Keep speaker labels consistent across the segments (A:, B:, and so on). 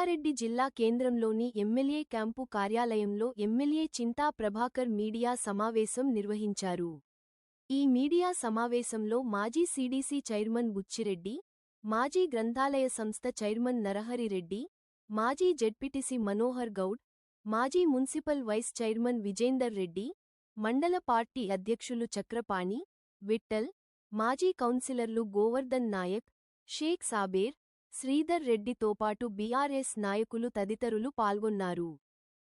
A: రంగారెడ్డి జిల్లా కేంద్రంలోని MLA camp కార్యాలయంలో ఎమ్మెల్యే చింతా ప్రభాకర్ మీడియా సమావేశం నిర్వహించారు. ఈ మీడియా సమావేశంలో మాజీ సీడీసీ చైర్మన్ బుచ్చిరెడ్డి, మాజీ గ్రంథాలయ సంస్థ చైర్మన్ నరహరిరెడ్డి, మాజీ జెడ్పీటీసీ మనోహర్ గౌడ్, మాజీ municipal vice chairman Vijender Reddy, మండల పార్టీ అధ్యక్షులు చక్రపాణి, విఠ్ఠల్, మాజీ కౌన్సిలర్లు గోవర్ధన్ నాయక్, షేక్ సాబేర్, శ్రీధర్ రెడ్డితోపాటు బీఆర్ఎస్ నాయకులు తదితరులు పాల్గొన్నారు.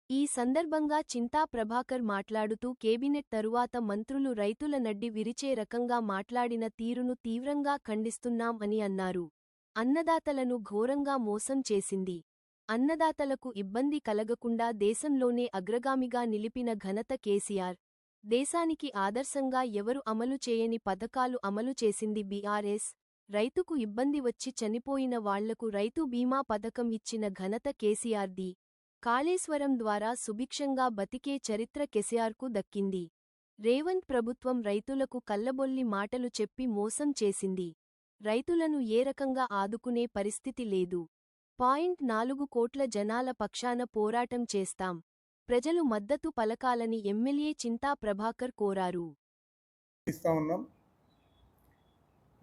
A: ఈ సందర్భంగా చింతా ప్రభాకర్ మాట్లాడుతూ కేబినెట్ తరువాత మంత్రులు రైతుల నడ్డి విరిచే రకంగా మాట్లాడిన తీరును తీవ్రంగా ఖండిస్తున్నాం అని అన్నారు. అన్నదాతలను ఘోరంగా మోసం చేసింది. అన్నదాతలకు ఇబ్బంది కలగకుండా దేశంలోనే అగ్రగామిగా నిలిపిన ఘనత కేసీఆర్. దేశానికి ఆదర్శంగా ఎవరు అమలు చేయని పథకాలు అమలు చేసింది బీఆర్ఎస్. రైతుకు ఇబ్బంది వచ్చి చనిపోయిన వాళ్లకు రైతు బీమా పథకం ఇచ్చిన ఘనత కేసీఆర్ది. కాళేశ్వరం ద్వారా సుభిక్షంగా బతికే చరిత్ర కేసీఆర్కు దక్కింది. రేవంత్ ప్రభుత్వం రైతులకు కల్లబొల్లి మాటలు చెప్పి మోసం చేసింది. రైతులను ఏ రకంగా ఆదుకునే పరిస్థితి లేదు. 4 కోట్ల జనాల పక్షాన పోరాటం చేస్తాం. ప్రజలు మద్దతు పలకాలని ఎమ్మెల్యే చింతా ప్రభాకర్ కోరారు.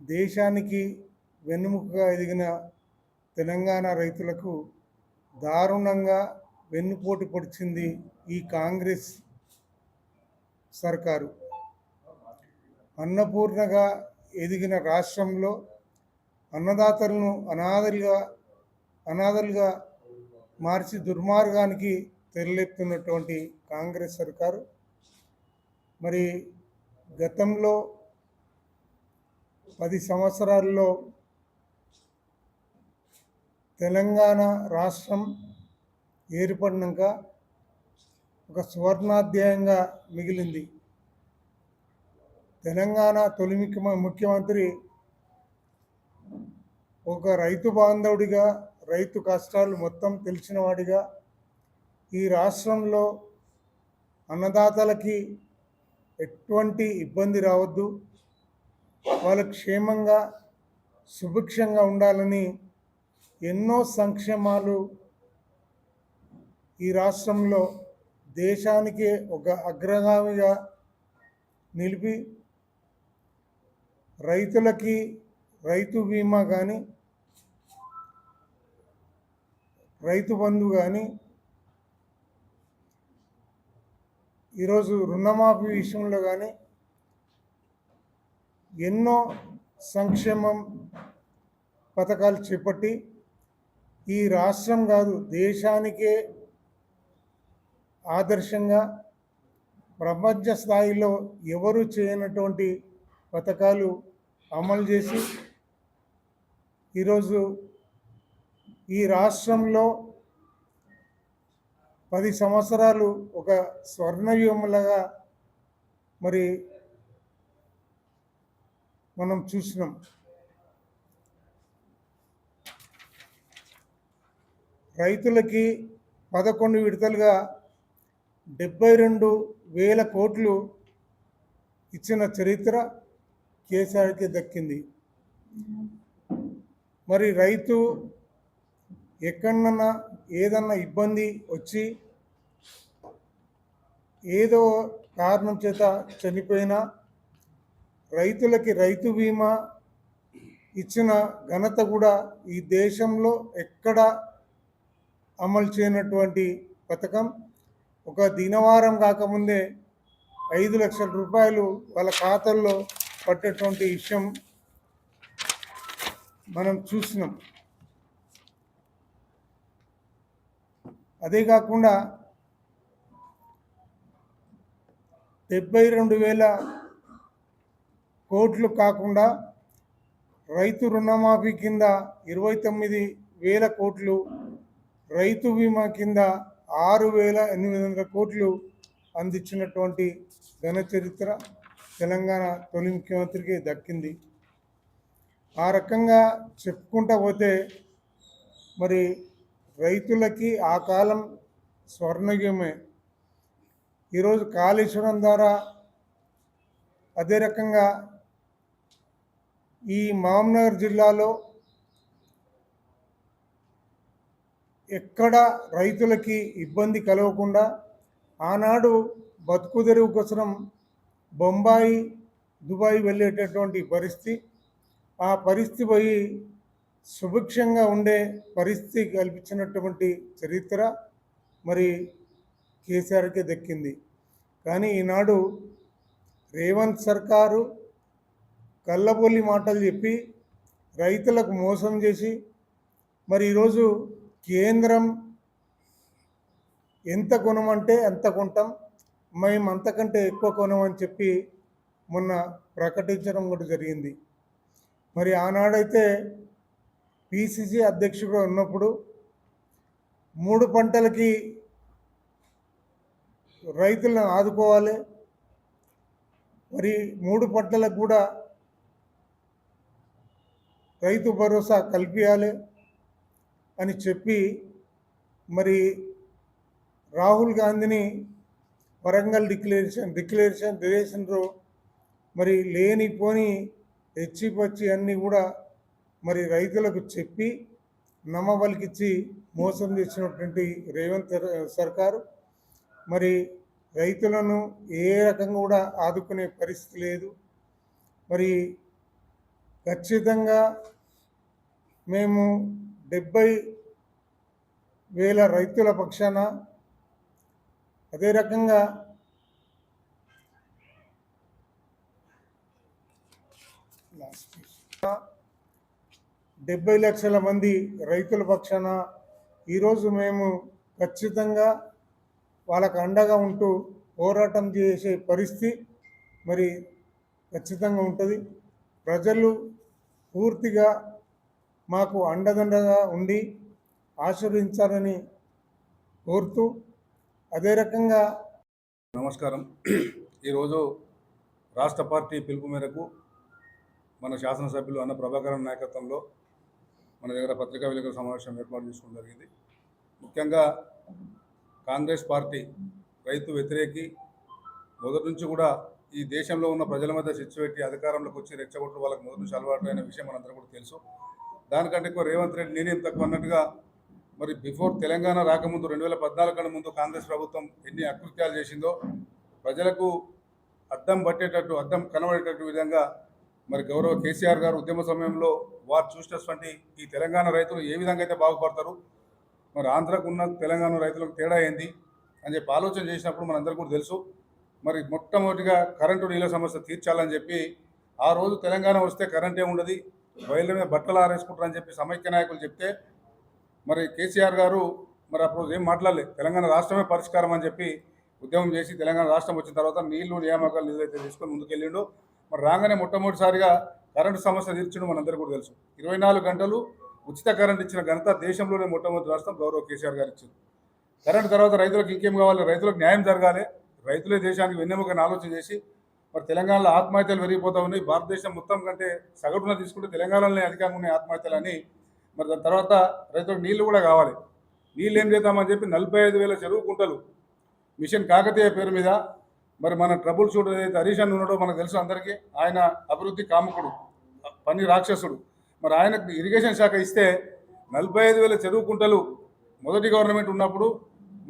B: దేశానికి వెన్నుముకగా ఎదిగిన తెలంగాణ రైతులకు దారుణంగా వెన్నుపోటు పొడిచింది ఈ కాంగ్రెస్ సర్కారు. అన్నపూర్ణగా ఎదిగిన రాష్ట్రంలో అన్నదాతలను అనాథలుగా మార్చి దుర్మార్గానికి తెరలేపుతున్నటువంటి కాంగ్రెస్ సర్కారు మరి గతంలో 10 సంవత్సరాల్లో తెలంగాణ రాష్ట్రం ఏర్పడినాక ఒక సువర్ణాధ్యాయంగా మిగిలింది. తెలంగాణ తొలి ముఖ్యమంత్రి ఒక రైతు బాంధవుడిగా, రైతు కష్టాలు మొత్తం తెలిసినవాడిగా ఈ రాష్ట్రంలో అన్నదాతలకి ఎటువంటి ఇబ్బంది రావద్దు, వాళ్ళ క్షేమంగా సుభిక్షంగా ఉండాలని ఎన్నో సంక్షేమాలు ఈ రాష్ట్రంలో దేశానికి ఒక అగ్రగామిగా నిలిపి రైతులకి రైతు బీమా కానీ, రైతు బంధు కానీ, ఈరోజు రుణమాఫీ విషయంలో కానీ ఎన్నో సంక్షేమం పథకాలు చేపట్టి ఈ రాష్ట్రం కాదు దేశానికే ఆదర్శంగా ప్రపంచ స్థాయిలో ఎవరు చేయనటువంటి పథకాలు అమలు చేసి ఈరోజు ఈ రాష్ట్రంలో 10 సంవత్సరాలు ఒక స్వర్ణయుగంలాగా మరి మనం చూసినాం. రైతులకి 11 విడతలుగా 72,000 కోట్లు ఇచ్చిన చరిత్ర కేసీఆర్కి దక్కింది. మరి రైతు ఎక్కడన్నా ఏదన్నా ఇబ్బంది వచ్చి ఏదో కారణం చేత చనిపోయినా రైతులకి రైతు బీమా ఇచ్చిన ఘనత కూడా ఈ దేశంలో ఎక్కడ అమలు చేయనటువంటి పథకం. ఒక దినవారం కాకముందే 5 లక్షల రూపాయలు వాళ్ళ ఖాతాల్లో పట్టేటువంటి విషయం మనం చూసినాం. అదే కాకుండా 72,000 కోట్లు కాకుండా రైతు రుణమాఫీ కింద 29,000 కోట్లు, రైతు బీమా కింద 6,800 కోట్లు అందించినటువంటి ఘన చరిత్ర తెలంగాణ తొలి ముఖ్యమంత్రికి దక్కింది. ఆ రకంగా చెప్పుకుంటా పోతే మరి రైతులకి ఆ కాలం స్వర్ణయుగమే. ఈరోజు కాళేశ్వరం ద్వారా అదే రకంగా ఈ మహబూబ్నగర్ జిల్లాలో ఎక్కడ రైతులకి ఇబ్బంది కలగకుండా ఆనాడు బతుకుదెరువు కోసం బొంబాయి దుబాయ్ వెళ్ళేటటువంటి పరిస్థితి, ఆ పరిస్థితి పోయి సుభిక్షంగా ఉండే పరిస్థితి కల్పించినటువంటి చరిత్ర మరి కేసీఆర్కే దక్కింది. కానీ ఈనాడు రేవంత్ సర్కారు కళ్ళబొల్లి మాటలు చెప్పి రైతులకు మోసం చేసి మరి ఈరోజు కేంద్రం ఎంత కొనమంటే అంత కొంటాం, మేము అంతకంటే ఎక్కువ కొనమని చెప్పి మొన్న ప్రకటించడం కూడా జరిగింది. మరి ఆనాడైతే పిసిసి అధ్యక్షుడు ఉన్నప్పుడు 3 పంటలకి రైతులను ఆదుకోవాలి, మరి 3 పంటలకు కూడా రైతు భరోసా కల్పించాలి అని చెప్పి మరి రాహుల్ గాంధీని వరంగల్ డిక్లరేషన్లో మరి లేనిపోని హెచ్చిపచ్చి అన్నీ కూడా మరి రైతులకు చెప్పి నమ్మబలికిచ్చి మోసం చేసినటువంటి రేవంత్ సర్కారు మరి రైతులను ఏ రకంగా కూడా ఆదుకునే పరిస్థితి లేదు. మరి ఖచ్చితంగా మేము 70,000 రైతుల పక్షాన, అదే రకంగా 70 లక్షల మంది రైతుల పక్షాన ఈరోజు మేము ఖచ్చితంగా వాళ్ళకు అండగా ఉంటూ పోరాటం చేసే పరిస్థితి మరి ఖచ్చితంగా ఉంటుంది. ప్రజలు పూర్తిగా మాకు అండదండగా ఉండి ఆశీర్వదించాలని కోరుతూ, అదే రకంగా
C: నమస్కారం. ఈరోజు రాష్ట్ర పార్టీ పిలుపు మేరకు మన శాసనసభ్యులు అన్న ప్రభాకరన్ నాయకత్వంలో మన దగ్గర పత్రికా విలేకరుల సమావేశం ఏర్పాటు చేసుకోవడం జరిగింది. ముఖ్యంగా కాంగ్రెస్ పార్టీ రైతు వ్యతిరేకి మొదటి నుంచి కూడా ఈ దేశంలో ఉన్న ప్రజల మధ్య చిచ్చు పెట్టి అధికారంలోకి వచ్చి రెచ్చగొట్టు వాళ్ళకి మొదటి నుంచి అలవాటు అయిన విషయం మనందరూ కూడా తెలుసు. దానికంటే ఎక్కువ రేవంత్ రెడ్డి నేనేం తక్కువ అన్నట్టుగా మరి బిఫోర్ తెలంగాణ రాకముందు 2014 కన్నా ముందు కాంగ్రెస్ ప్రభుత్వం ఎన్ని అకృత్యాలు చేసిందో ప్రజలకు అద్దం పట్టేటట్టు, అద్దం కనబడేటట్టు విధంగా మరి గౌరవ కేసీఆర్ గారు ఉద్యమ సమయంలో వారు చూసినటువంటి ఈ తెలంగాణ రైతులు ఏ విధంగా అయితే బాగుపడతారు, మరి ఆంధ్రకు ఉన్న తెలంగాణ రైతులకు తేడా ఏంది అని చెప్పి ఆలోచన చేసినప్పుడు మనందరికీ కూడా తెలుసు. మరి మొట్టమొదటిగా కరెంటు నీళ్ళ సమస్య తీర్చాలని చెప్పి ఆ రోజు తెలంగాణ వస్తే కరెంటే ఉండదు, బయలు మీద బట్టలు ఆరేసుకుంటారని చెప్పి సమైక్య నాయకులు చెప్తే మరి కేసీఆర్ గారు మరి అప్పుడు ఏం మాట్లాడలేదు, తెలంగాణ రాష్ట్రమే పరిష్కారం అని చెప్పి ఉద్యమం చేసి తెలంగాణ రాష్ట్రం వచ్చిన తర్వాత నీళ్లు నియామకాలు నిధులైతే తీసుకొని ముందుకెళ్ళిండు. మరి రాగానే మొట్టమొదటిసారిగా కరెంటు సమస్య తీర్చడం మనందరికీ కూడా తెలుసు. 24 గంటలు ఉచిత కరెంట్ ఇచ్చిన ఘనత దేశంలోనే మొట్టమొదటి రాష్ట్రం గౌరవ కేసీఆర్ గారు ఇచ్చింది. కరెంటు తర్వాత రైతులకు ఇంకేం కావాలి, రైతులకు న్యాయం జరగాలి, రైతులే దేశానికి వెన్నెముకని ఆలోచన చేసి మరి తెలంగాణలో ఆత్మహత్యలు పెరిగిపోతూ ఉన్నాయి. భారతదేశం మొత్తం కంటే సగటున తీసుకుంటే తెలంగాణలోనే అధికంగా ఉన్నాయి ఆత్మహత్యలు అని. మరి దాని తర్వాత రైతులకు నీళ్లు కూడా కావాలి. నీళ్ళు ఏం చేద్దామని చెప్పి 45,000 చెరువు కుంటలు మిషన్ కాకతీయ పేరు మీద మరి మన ట్రబుల్ షూటర్ ఏదైతే హరీష్ అన్న ఉన్నాడో మనకు తెలుసు అందరికీ, ఆయన అభివృద్ధి కాముకుడు, పని రాక్షసుడు. మరి ఆయనకు ఇరిగేషన్ శాఖ ఇస్తే 45,000 చెరువు కుంటలు మొదటి గవర్నమెంట్ ఉన్నప్పుడు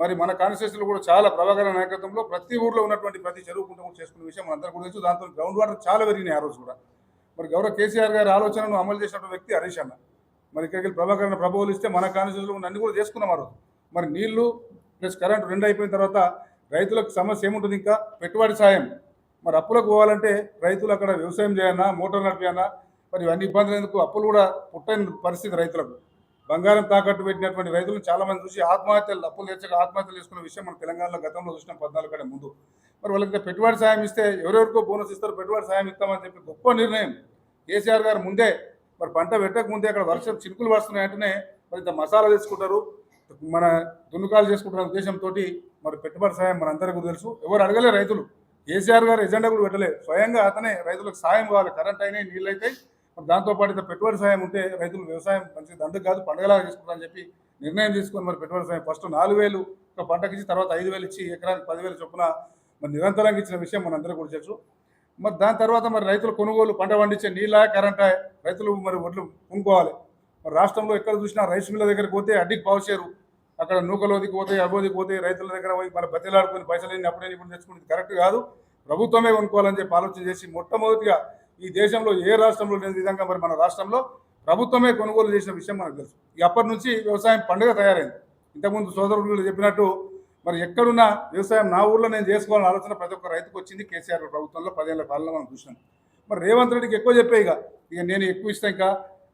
C: మరి మన కాన్స్టిట్యూన్సీలో కూడా చాలా ప్రభాకర నాయకత్వంలో ప్రతి ఊర్లో ఉన్నటువంటి ప్రతి చెరువు కుంట కూడా చేసుకునే విషయం మనందరూ కూడా తెలుసు. దాంతో గ్రౌండ్ వాటర్ చాలా పెరిగినాయి ఆ రోజు కూడా. మరి గౌరవ కేసీఆర్ గారి ఆలోచనను అమలు చేసినటువంటి వ్యక్తి హరీష్ అన్న. మరి ఇక్కడికి ప్రభాకరణ ప్రభువులు ఇస్తే మన కాన్స్టిట్యూన్సీలో అన్ని కూడా చేసుకున్నాం ఆ రోజు. మరి నీళ్లు ప్లస్ కరెంటు 2 అయిపోయిన తర్వాత రైతులకు సమస్య ఏముంటుంది, ఇంకా పెట్టుబడి సాయం. మరి అప్పులకు పోవాలంటే రైతులు అక్కడ వ్యవసాయం చేయాలన్నా, మోటార్ నడిపియన్నా, మరి ఇవన్నీ ఇబ్బందులు ఎందుకు, అప్పులు కూడా పుట్టని పరిస్థితి రైతులకు. బంగారం తాకట్టు పెట్టినటువంటి రైతులను చాలామంది చూసి ఆత్మహత్యలు, అప్పులు తెచ్చక ఆత్మహత్యలు చేసుకున్న విషయం మన తెలంగాణలో గతంలో చూసినాం 14 కంటే ముందు. మరి వాళ్ళకి పెట్టుబడి సాయం ఇస్తే ఎవరెవరికో బోనస్ ఇస్తారు, పెట్టుబడి సాయం ఇస్తామని చెప్పి గొప్ప నిర్ణయం కేసీఆర్ గారు ముందే మరి పంట పెట్టక ముందే అక్కడ వర్షం చినుకులు వస్తున్నాయంటేనే మరి ఇంత మసాలా తీసుకుంటారు, మన దున్నుకాలు చేసుకుంటున్న ఉద్దేశంతో మరి పెట్టుబడి సాయం మనందరికీ తెలుసు. ఎవరు అడగలే రైతులు, కేసీఆర్ గారు ఎజెండా కూడా పెట్టలేదు, స్వయంగా అతనే రైతులకు సాయం కావాలి, కరెంట్ అయినాయి, నీళ్ళు అయితే మరి దాంతోపాటు ఇంత పెట్టుబడి సాయం ఉంటే రైతులు వ్యవసాయం మంచిగా దండకు కాదు పండగలాగా చేసుకుంటారని చెప్పి నిర్ణయం తీసుకొని మరి పెట్టుబడి సాయం ఫస్ట్ 4,000 ఒక పంటకి ఇచ్చి తర్వాత 5,000 ఇచ్చి ఎకరానికి 10,000 చొప్పున మరి నిరంతరంగా ఇచ్చిన విషయం మనందరూ కూడా తెలుసు. మరి దాని తర్వాత మరి రైతుల కొనుగోలు, పంట పండించే నీళ్ళ కరెంట్ రైతులు మరి ఒడ్లు కొనుక్కోవాలి. మరి రాష్ట్రంలో ఎక్కడ చూసినా రైస్ మిల్ల దగ్గరికి పోతే అడ్డికి పావుచేరు అక్కడ నూకలోదికి పోతే అబోదికి పోతే రైతుల దగ్గర పోయి మన బతిలాడుకొని పైసలు అప్పుడే ఇప్పుడు తెచ్చుకునేది కరెక్ట్ కాదు. ప్రభుత్వమే కొనుక్కోవాలని చెప్పి ఆలోచన చేసి మొట్టమొదటిగా ఈ దేశంలో ఏ రాష్ట్రంలో లేని విధంగా మరి మన రాష్ట్రంలో ప్రభుత్వమే కొనుగోలు చేసిన విషయం మనకు తెలుసు. అప్పటి నుంచి వ్యవసాయం పండుగ తయారైంది. ఇంతకుముందు సోదరులు చెప్పినట్టు మరి ఎక్కడున్నా వ్యవసాయం నా ఊర్లో నేను చేసుకోవాలని ఆలోచన ప్రతి ఒక్క రైతుకు వచ్చింది కేసీఆర్ ప్రభుత్వంలో 10 ఏళ్ల పాలన మనం చూసినాం. మరి రేవంత్ రెడ్డికి ఎక్కువ చెప్పే ఇక నేను ఎక్కువ ఇస్తాను, ఇంకా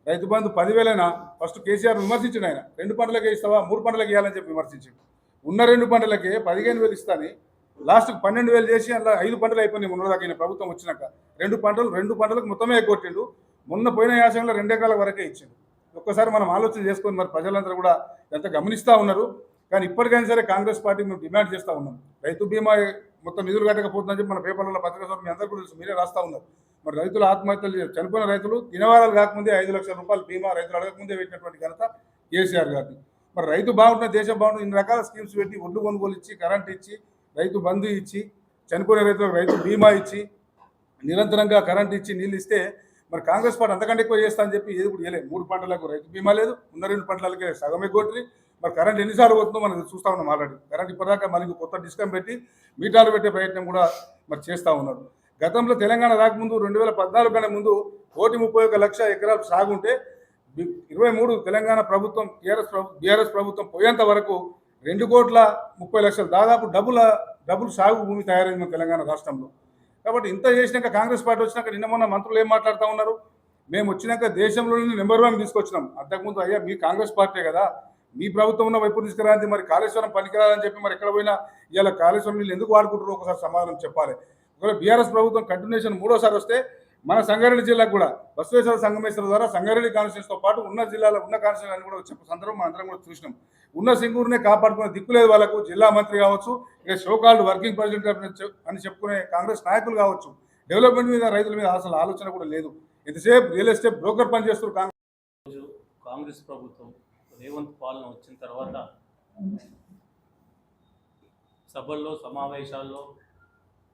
C: రైతు బంధు 10,000 ఫస్ట్ కేసీఆర్ విమర్శించిన ఆయన 2 పంటలకే ఇస్తావా 3 పంటలకు ఇవ్వాలని చెప్పి విమర్శించాడు. ఉన్న 2 పంటలకే 15,000 ఇస్తాను, లాస్ట్కి 12,000 చేసి అలా 5 పంటలు అయిపోయినాయి. మొన్నదాకా ప్రభుత్వం వచ్చినాక 2 పంటలకు మొత్తమే ఎగ్గొట్టిండు. మొన్న పోయిన యాసంలో 2 ఎకరాల వరకే ఇచ్చిండు. ఒక్కసారి మనం ఆలోచన చేసుకొని మరి ప్రజలందరూ కూడా ఎంత గమనిస్తూ ఉన్నారు. కానీ ఇప్పటికైనా సరే కాంగ్రెస్ పార్టీ మేము డిమాండ్ చేస్తూ ఉన్నాం. రైతు బీమా మొత్తం నిధులు కట్టకపోతుందని చెప్పి మన పేపర్లలో పత్రిక మీ అందరికీ తెలుసు, మీరే రాస్తూ ఉన్నారు. మరి రైతులు ఆత్మహత్యలు చనిపోయిన రైతులు దినవారాలు కాకముందే 5 లక్షల రూపాయలు బీమా రైతులు అడగకముందే పెట్టినటువంటి ఘనత కేసీఆర్ గారిది. మరి రైతు బాగుంటుంది, దేశం బాగుంటుంది, ఇన్ని రకాల స్కీమ్స్ పెట్టి ఒడ్లు కొనుగోలు ఇచ్చి, కరెంట్ ఇచ్చి, రైతు బంధు ఇచ్చి, చనిపోయిన రైతులకు రైతు బీమా ఇచ్చి, నిరంతరంగా కరెంట్ ఇచ్చి నీళ్ళు ఇస్తే మరి కాంగ్రెస్ పార్టీ అంతకంటే ఎక్కువ చేస్తా అని చెప్పి ఏది కూడా చేయలేదు. 3 పంటలకు రైతు బీమా లేదు, ఉన్న 2 పంటలకే సగమే కొట్టి మరి కరెంట్ ఎన్నిసార్లు పోతుందో మనం చూస్తూ ఉన్నాం. ఆల్రెడీ కరెంట్ ఇప్పటిదాకా మనకి కొత్త డిస్కమ్ పెట్టి మీటర్లు పెట్టే ప్రయత్నం కూడా మరి చేస్తూ ఉన్నారు. గతంలో తెలంగాణ రాకముందు 2014 కన్నా ముందు 1,31 లక్ష ఎకరాలు సాగుంటే 23 తెలంగాణ ప్రభుత్వం బీఆర్ఎస్ ప్రభుత్వం పోయేంత వరకు 2,30,00,000 దాదాపు డబుల్ సాగు భూమి తయారైంది తెలంగాణ రాష్ట్రంలో. కాబట్టి ఇంత చేసినాక కాంగ్రెస్ పార్టీ వచ్చినాక నిన్న మొన్న మంత్రులు ఏం మాట్లాడుతూ ఉన్నారు, మేము వచ్చినాక దేశంలోనే నెంబర్ 1 తీసుకొచ్చినాం. అంతకుముందు అయ్యా మీ కాంగ్రెస్ పార్టీ కదా, మీ ప్రభుత్వం ఉన్న వైపు తీసుకురాంది, మరి కాళేశ్వరం పనికిరాలని చెప్పి మరి ఎక్కడ పోయినా ఇవాళ కాళేశ్వరం నీళ్ళు ఎందుకు వాడుకుంటారో ఒకసారి సమాధానం చెప్పాలి. ఒకవేళ బీఆర్ఎస్ ప్రభుత్వం కంటిన్యూషన్ 3వ వస్తే మన సంగారెడ్డి జిల్లాకు కూడా బసవేశ్వర సంగమేశ్వర ద్వారా సంగారెడ్డి కాన్స్టిట్యూన్సీతో పాటు ఉన్న జిల్లాలో ఉన్న కాన్స్టిట్యూషన్ అని కూడా వచ్చే సందర్భం మనం అందరం కూడా చూసినాం. ఉన్న సింగూరునే కాపాడుకునే దిక్కులేదు వాళ్ళకు. జిల్లా మంత్రి కావచ్చు, ఇక షోకాల్డ్ వర్కింగ్ ప్రెసిడెంట్ అని చెప్పుకునే కాంగ్రెస్ నాయకులు కావచ్చు, డెవలప్మెంట్ మీద రైతుల మీద అసలు ఆలోచన కూడా లేదు. ఎంతసేపు రియల్ ఎస్టేట్ బ్రోకర్ పనిచేస్తారు.
D: కాంగ్రెస్ ప్రభుత్వం రేవంత్ పాలన వచ్చిన తర్వాత సభల్లో సమావేశాల్లో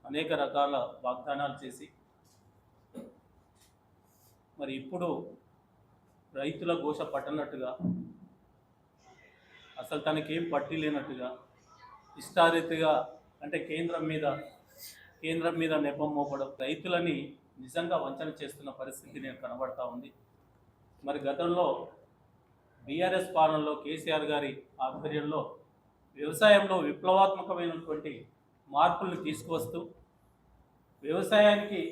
D: అనేక రకాల వాగ్దానాలు చేసి మరి ఇప్పుడు రైతుల ఘోష పట్టనట్టుగా, అసలు తనకేం పట్టి లేనట్టుగా, ఇష్టారీతిగా అంటే కేంద్రం మీద నెపం మోపడం, రైతులని నిజంగా వంచన చేస్తున్న పరిస్థితి నేను కనబడతా ఉంది. మరి గతంలో బీఆర్ఎస్ పాలనలో కేసీఆర్ గారి ఆధ్వర్యంలో వ్యవసాయంలో విప్లవాత్మకమైనటువంటి మార్పుల్ని తీసుకువస్తూ వ్యవసాయానికి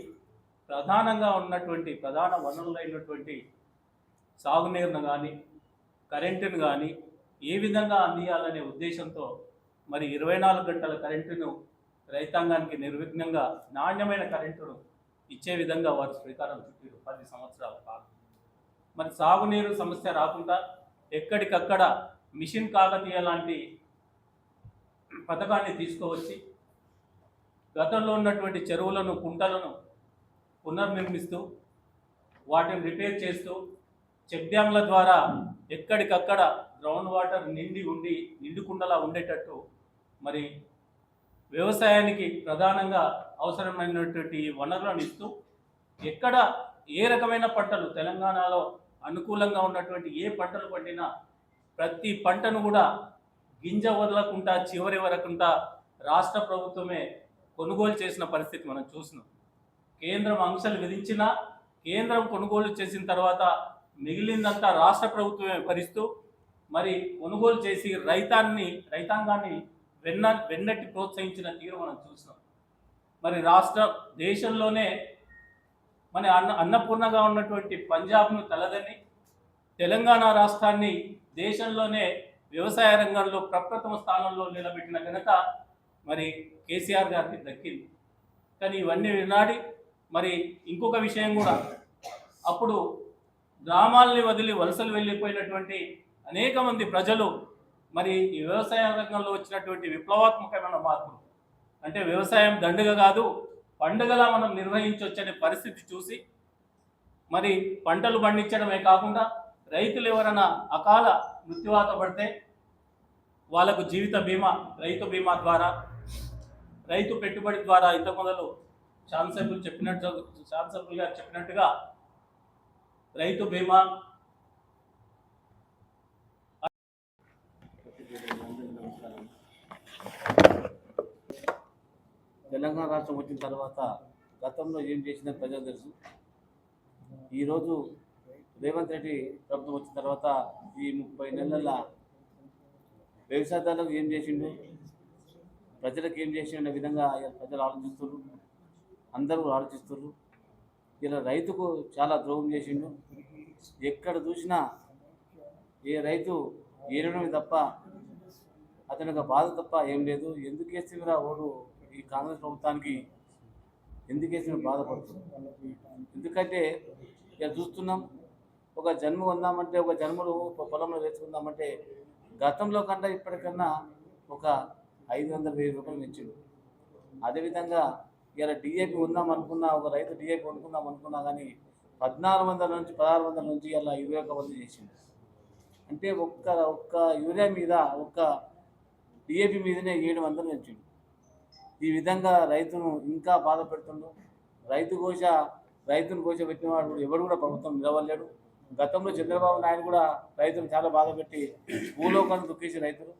D: ప్రధానంగా ఉన్నటువంటి ప్రధాన వనరులైనటువంటి సాగునీరును కానీ కరెంటును కానీ ఏ విధంగా అందియాలనే ఉద్దేశంతో మరి 24 గంటల కరెంటును రైతాంగానికి నిర్విఘ్నంగా నాణ్యమైన కరెంటును ఇచ్చే విధంగా వారు శ్రీకారం చుట్టారు 10 సంవత్సరాల కాలం. మరి సాగునీరు సమస్య రాకుండా ఎక్కడికక్కడ మిషన్ కాకతీయ లాంటి పథకాన్ని తీసుకువచ్చి గతంలో ఉన్నటువంటి చెరువులను, కుంటలను పునర్నిర్మిస్తూ వాటిని రిపేర్ చేస్తూ చెక్ డ్యామ్ల ద్వారా ఎక్కడికక్కడ గ్రౌండ్ వాటర్ నిండుకుండలా ఉండేటట్టు మరి వ్యవసాయానికి ప్రధానంగా అవసరమైనటువంటి వనరులను ఇస్తూ ఎక్కడ ఏ రకమైన పంటలు తెలంగాణలో అనుకూలంగా ఉన్నటువంటి ఏ పంటలు పండినా ప్రతి పంటను కూడా గింజ వదలకుండా చివరి వరకుంటా రాష్ట్ర ప్రభుత్వమే కొనుగోలు చేసిన పరిస్థితి మనం చూసినాం. కేంద్రం ఆంక్షలు విధించినా కేంద్రం కొనుగోలు చేసిన తర్వాత మిగిలిందంతా రాష్ట్ర ప్రభుత్వమే భరిస్తూ మరి కొనుగోలు చేసి రైతాంగాన్ని వెన్నట్టి ప్రోత్సహించిన తీరు మనం చూసినాం. మరి దేశంలోనే మన అన్నపూర్ణగా ఉన్నటువంటి పంజాబ్ను తలదని తెలంగాణ రాష్ట్రాన్ని దేశంలోనే వ్యవసాయ రంగంలో ప్రప్రథమ స్థానంలో నిలబెట్టిన ఘనత మరి కేసీఆర్ గారికి దక్కింది. కానీ ఇవన్నీ వినాడి మరి ఇంకొక విషయం కూడా, అప్పుడు గ్రామాల్ని వదిలి వలసలు వెళ్ళిపోయినటువంటి అనేక మంది ప్రజలు మరి ఈ వ్యవసాయ రంగంలో వచ్చినటువంటి విప్లవాత్మకమైన మార్పులు, అంటే వ్యవసాయం దండుగ కాదు పండుగలా మనం నిర్వహించవచ్చనే పరిస్థితి చూసి మరి పంటలు పండించడమే కాకుండా రైతులు ఎవరైనా అకాల మృత్యువాత పడితే వాళ్ళకు జీవిత బీమా, రైతు బీమా ద్వారా, రైతు పెట్టుబడి ద్వారా ఇంత మొదలు శాసనసభ్యులు గారు చెప్పినట్టుగా రైతు బీమా
E: తెలంగాణ రాష్ట్రం వచ్చిన తర్వాత గతంలో ఏం చేసిందని ప్రజలకు తెలుసు. ఈరోజు రేవంత్ రెడ్డి ప్రభుత్వం వచ్చిన తర్వాత ఈ 30 నెలల వ్యవసాయదారులకు ఏం చేసిండు, ప్రజలకు ఏం చేసిండు అనే విధంగా ఇలా ప్రజలు ఆలోచిస్తున్నారు, అందరూ ఆలోచిస్తున్నారు. ఇలా రైతుకు చాలా ద్రోహం చేసిండు. ఎక్కడ చూసినా ఏ రైతు ఏడవడమే తప్ప అతని ఒక బాధ తప్ప ఏం లేదు. ఎందుకు వేసిందిరా ఓడు ఈ కాంగ్రెస్ ప్రభుత్వానికి, ఎందుకు వేసిన బాధపడుతుంది. ఎందుకంటే ఇలా చూస్తున్నాం, ఒక జన్మ ఉందామంటే, ఒక జన్మలు పొలంలో వేసుకుందామంటే గతంలో కన్నా ఇప్పటికన్నా ఒక 500,000 రూపాయలు పెంచిండు. అదేవిధంగా ఇలా డిఏపి ఉందాం అనుకున్నా, ఒక రైతు డిఏపి వండుకుందాం అనుకున్నా కానీ 1400 నుంచి 1600 నుంచి ఇలా 21,000 చేసిండు. అంటే ఒక్క యూరియా మీద, ఒక్క డిఏపి మీదనే 700 పెంచిండు. ఈ విధంగా రైతును ఇంకా బాధ పెడుతుండు. రైతును కోశ పెట్టిన వాడు ఎవరు కూడా ప్రభుత్వం నిలవలేడు. గతంలో చంద్రబాబు నాయుడు కూడా రైతును చాలా బాధ పెట్టి భూలోకాన్ని దుఃఖించి రైతులు.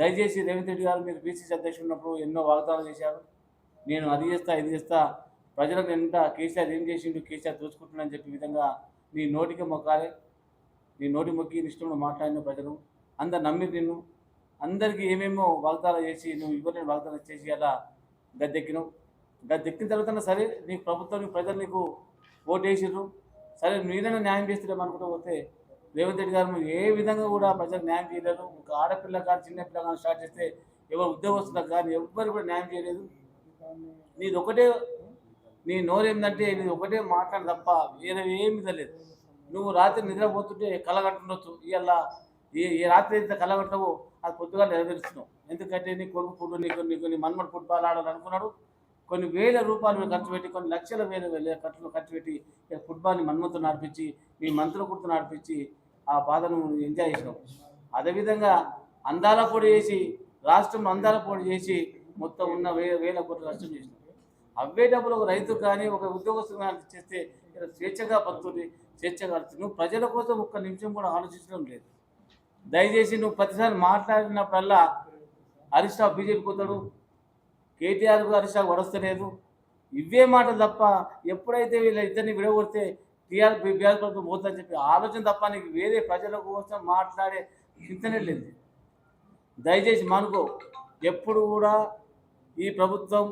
E: దయచేసి రేవంత్ రెడ్డి గారు మీరు పిసిసి అధ్యక్షుడు ఉన్నప్పుడు ఎన్నో వాగ్దానాలు చేశారు. నేను అది చేస్తా, ఇది చేస్తా, ప్రజలకు ఎంత కేసీఆర్ ఏం చేసిండు, కేసీఆర్ దోచుకుంటున్నాడని చెప్పే విధంగా నీ నోటికి మొక్కాలి. నీ నోటి మొక్కి ఇష్టంలో మాట్లాడిన ప్రజలు అందరు నమ్మి నిన్ను, అందరికీ ఏమేమో వాగ్దానాలు చేసి నువ్వు ఇవ్వలేని వాగ్దానాలు చేసి అలా గద్దెక్కినావు. గద్దెక్కిన తర్వాత సరే నీకు ప్రభుత్వం, ప్రజలు నీకు ఓటు వేసిర్రు, సరే మీరైనా న్యాయం చేస్తున్నాం అనుకుంటూ పోతే రేవంత్ రెడ్డి గారు మీరు ఏ విధంగా కూడా ప్రజలకు న్యాయం చేయలేదు. ఒక ఆడపిల్ల కానీ చిన్న పిల్ల కానీ స్టార్ట్ చేస్తే ఎవరు ఉద్యోగస్తులకు కానీ ఎవ్వరు కూడా న్యాయం చేయలేదు. నీది ఒకటే, నీ నోరేందంటే నీది ఒకటే మాట్లాడి తప్ప వేరే ఏమి తెలియదు. నువ్వు రాత్రి నిద్రపోతుంటే కలగట్టుండొచ్చు, ఇవాళ ఏ రాత్రి అయితే కలగట్టవో అది పొద్దుగా నెరవేరుస్తున్నావు. ఎందుకంటే నీ కొడుకు ఫుడ్ నీకు నీ మన్మడు ఫుట్బాల్ ఆడాలనుకున్నాడు. కొన్ని వేల రూపాయలు ఖర్చు పెట్టి, కొన్ని లక్షల వేల ఖర్చు పెట్టి ఫుట్బాల్ని మన్మతో నడిపించి, నీ మంత్రుల కుర్తు నడిపించి ఆ బాధను ఎంజాయ్ చేసినావు. అదేవిధంగా అందాల పొడి చేసి, రాష్ట్రం అందాల పొడి చేసి మొత్తం ఉన్న వేల కోట్ల నష్టం చేసినావు. అవే డబ్బులు ఒక రైతు కానీ ఒక ఉద్యోగస్తు కానీ చేస్తే స్వేచ్ఛగా బతుకుతుంది, స్వేచ్ఛగా నువ్వు ప్రజల కోసం ఒక్క నిమిషం కూడా ఆలోచించడం లేదు. దయచేసి నువ్వు ప్రతిసారి మాట్లాడినప్పుడల్లా హరీష్ రావు బీజేపీ పోతాడు, కేటీఆర్ హరీష్ రావు వడస్తలేదు, ఇవే మాటలు తప్ప ఎప్పుడైతే వీళ్ళ ఇద్దరిని విడగొడితే బీఆర్ ప్రభుత్వం పోతుందని చెప్పి ఆలోచన తప్ప నీకు వేరే ప్రజల కోసం మాట్లాడే చింతనే లేదు. దయచేసి మనకు ఎప్పుడు కూడా ఈ ప్రభుత్వం